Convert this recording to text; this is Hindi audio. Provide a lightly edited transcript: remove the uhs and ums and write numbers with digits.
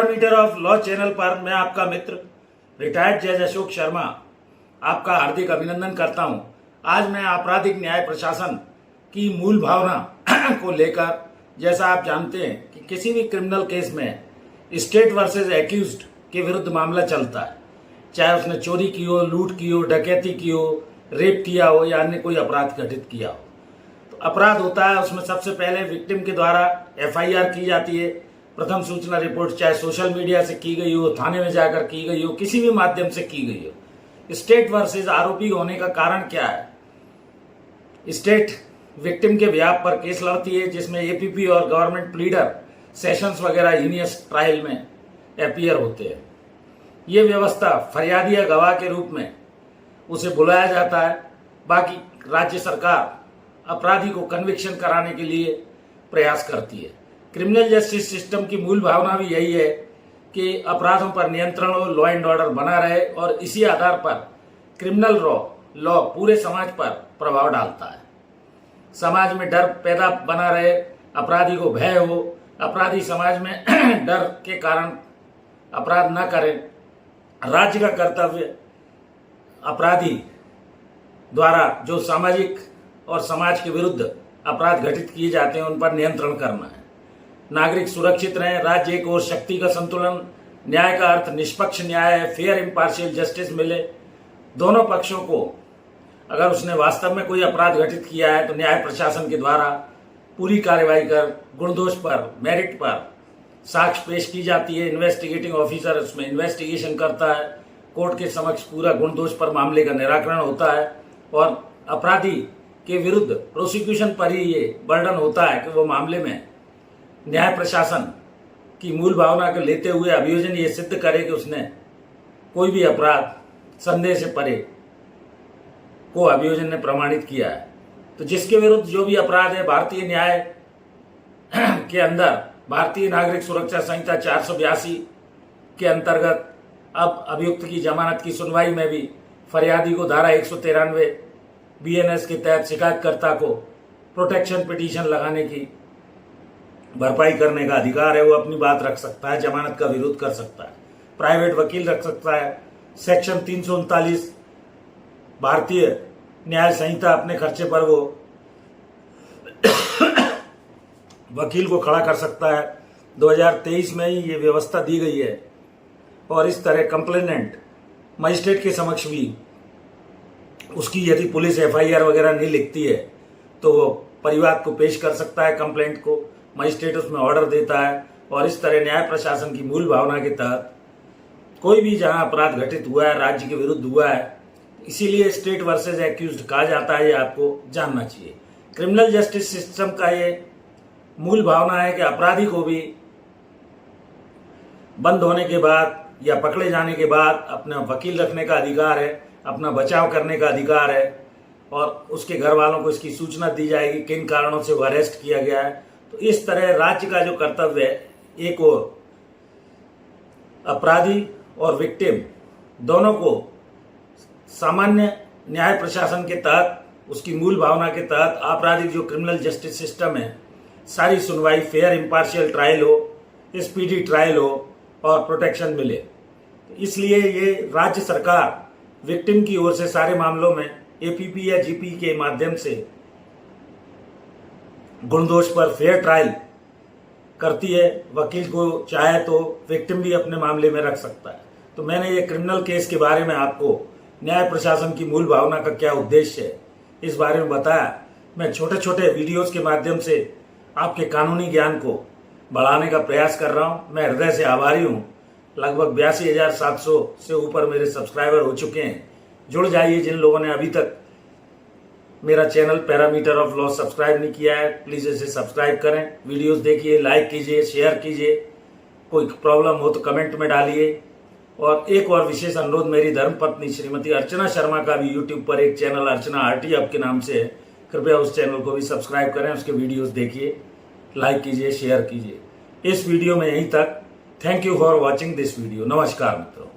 पैरामीटर ऑफ लॉ चैनल पर मैं आपका मित्र रिटायर्ड जज अशोक शर्मा आपका हार्दिक अभिनंदन करता हूं। आज मैं आपराधिक न्याय प्रशासन की मूल भावना को लेकर, जैसा आप जानते हैं कि किसी भी क्रिमिनल केस में स्टेट वर्सेस एक्यूज्ड के विरुद्ध मामला चलता है, चाहे उसने चोरी की हो, लूट की हो, डकैती की हो, रेप किया हो या अन्य कोई अपराध घटित किया हो। तो अपराध होता है, उसमें सबसे पहले विक्टिम के द्वारा एफआईआर की जाती है। प्रथम सूचना रिपोर्ट चाहे सोशल मीडिया से की गई हो, थाने में जाकर की गई हो, किसी भी माध्यम से की गई हो। स्टेट वर्सेस आरोपी होने का कारण क्या है? स्टेट विक्टिम के बिहाफ पर केस लड़ती है, जिसमें एपीपी और गवर्नमेंट प्लीडर सेशंस वगैरह हीनियस ट्रायल में अपीयर होते हैं। ये व्यवस्था फरियादी या गवाह के रूप में उसे बुलाया जाता है। बाकी राज्य सरकार अपराधी को कन्विक्शन कराने के लिए प्रयास करती है। क्रिमिनल जस्टिस सिस्टम की मूल भावना भी यही है कि अपराधों पर नियंत्रण हो, लॉ एंड ऑर्डर बना रहे, और इसी आधार पर क्रिमिनल लॉ पूरे समाज पर प्रभाव डालता है। समाज में डर पैदा बना रहे, अपराधी को भय हो, अपराधी समाज में डर के कारण अपराध न करे। राज्य का कर्तव्य अपराधी द्वारा जो सामाजिक और समाज के विरुद्ध अपराध घटित किए जाते हैं उन पर नियंत्रण करना है। नागरिक सुरक्षित रहें, राज्य एक और शक्ति का संतुलन, न्याय का अर्थ निष्पक्ष न्याय है, फेयर इम्पार्शियल जस्टिस मिले दोनों पक्षों को। अगर उसने वास्तव में कोई अपराध घटित किया है तो न्याय प्रशासन के द्वारा पूरी कार्रवाई कर गुणदोष पर, मेरिट पर साक्ष्य पेश की जाती है। इन्वेस्टिगेटिंग ऑफिसर उसमें इन्वेस्टिगेशन करता है, कोर्ट के समक्ष पूरा गुणदोष पर मामले का निराकरण होता है, और अपराधी के विरुद्ध प्रोसिक्यूशन पर ही ये बर्डन होता है कि वो मामले में न्याय प्रशासन की मूल भावना को लेते हुए अभियोजन ये सिद्ध करे कि उसने कोई भी अपराध संदेह से परे को अभियोजन ने प्रमाणित किया है। तो जिसके विरुद्ध जो भी अपराध है, भारतीय न्याय के अंदर भारतीय नागरिक सुरक्षा संहिता 482 के अंतर्गत अब अभियुक्त की जमानत की सुनवाई में भी फरियादी को धारा 193 बीएनएस के तहत शिकायतकर्ता को प्रोटेक्शन पिटीशन लगाने की, भरपाई करने का अधिकार है। वो अपनी बात रख सकता है, जमानत का विरोध कर सकता है, प्राइवेट वकील रख सकता है। सेक्शन 339 भारतीय न्याय संहिता अपने खर्चे पर वो वकील को खड़ा कर सकता है। 2023 में ही ये व्यवस्था दी गई है, और इस तरह कंप्लेनेंट मजिस्ट्रेट के समक्ष भी उसकी यदि पुलिस एफआईआर वगैरह नहीं लिखती है तो वो परिवाद को पेश कर सकता है, कंप्लेंट को मजिस्ट्रेट उसमें ऑर्डर देता है। और इस तरह न्याय प्रशासन की मूल भावना के तहत कोई भी जहां अपराध घटित हुआ है, राज्य के विरुद्ध हुआ है, इसीलिए स्टेट वर्सेस एक्यूज्ड कहा जाता है। ये आपको जानना चाहिए। क्रिमिनल जस्टिस सिस्टम का ये मूल भावना है कि अपराधी को भी बंद होने के बाद या पकड़े जाने के बाद अपना वकील रखने का अधिकार है, अपना बचाव करने का अधिकार है, और उसके घर वालों को इसकी सूचना दी जाएगी किन कारणों से वो अरेस्ट किया गया है। तो इस तरह राज्य का जो कर्तव्य है, एक और अपराधी और विक्टिम दोनों को सामान्य न्याय प्रशासन के तहत, उसकी मूल भावना के तहत आपराधिक जो क्रिमिनल जस्टिस सिस्टम है, सारी सुनवाई फेयर इम्पार्शियल ट्रायल हो, स्पीडी ट्रायल हो और प्रोटेक्शन मिले। इसलिए ये राज्य सरकार विक्टिम की ओर से सारे मामलों में एपीपी या जीपी के माध्यम से गुणदोष पर फेयर ट्रायल करती है। वकील को चाहे तो विक्टिम भी अपने मामले में रख सकता है। तो मैंने ये क्रिमिनल केस के बारे में आपको न्याय प्रशासन की मूल भावना का क्या उद्देश्य है इस बारे में बताया। मैं छोटे छोटे वीडियोस के माध्यम से आपके कानूनी ज्ञान को बढ़ाने का प्रयास कर रहा हूं। मैं हृदय से आभारी हूं। लगभग 82,700 से ऊपर मेरे सब्सक्राइबर हो चुके हैं। जुड़ जाइए जिन लोगों ने अभी तक मेरा channel parameter of law subscribe नहीं किया है, प्लीज इसे सब्सक्राइब करें। वीडियोस देखिए, लाइक कीजिए, शेयर कीजिए। कोई प्रॉब्लम हो तो कमेंट में डालिए। और एक और विशेष अनुरोध, मेरी धर्मपत्नी श्रीमती अर्चना शर्मा का भी यूट्यूब पर एक चैनल अर्चना आरटी आपके नाम से है, कृपया उस चैनल को भी सब्सक्राइब करें, उसके वीडियोस देखिए, लाइक कीजिए, शेयर कीजिए। इस वीडियो में यहीं तक। Thank you for watching this video. नमस्कार मित्रों।